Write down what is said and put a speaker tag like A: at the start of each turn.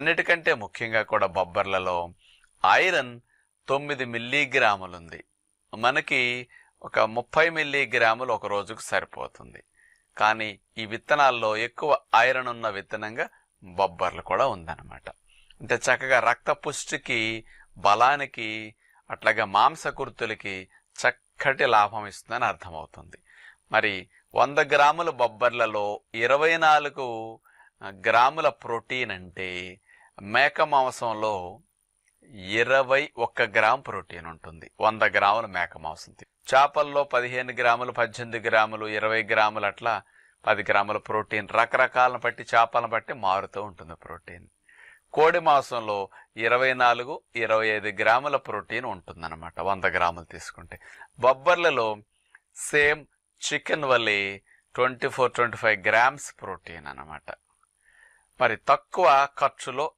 A: అన్నిటికంటే ముఖ్యంగా కూడా బొబ్బర్లలో ఐరన్ 9 మిల్లీగ్రాములు ఉంది. మనకి ఒక 30 మిల్లీగ్రాములు ఒక రోజుకు సరిపోతుంది. కానీ ఈ విత్తనాల్లో ఎక్కువ ఐరన్ ఉన్న విత్తనంగా బొబ్బర్లు కూడా ఉందన్నమాట. అంటే చక్కగా రక్త పుష్టికి, బలానికి, అట్లాగే మాంసకృతులకి చక్కటి లాభం ఇస్తుందని అర్థమవుతుంది. మరి 100 గ్రాముల బొబ్బర్లలో 24 గ్రాముల ప్రోటీన్ అంటే మేక మాంసంలో 21 గ్రామ్ ప్రోటీన్ ఉంటుంది 100 గ్రాముల మేక మాంసం. చేపల్లో 15 గ్రాములు, 18 గ్రాములు, 20 గ్రాములు, అట్లా 10 గ్రాముల ప్రోటీన్ రకరకాలను బట్టి, చేపలను బట్టి మారుతూ ఉంటుంది ప్రోటీన్. కోడి మాంసంలో 24, 25 గ్రాముల ప్రోటీన్ ఉంటుందన్నమాట 100 గ్రాములు తీసుకుంటే. బొబ్బర్లలో సేమ్ చికెన్ వల్లే 24-25 గ్రామ్స్ ప్రోటీన్ అన్నమాట. మరి తక్కువ ఖర్చులో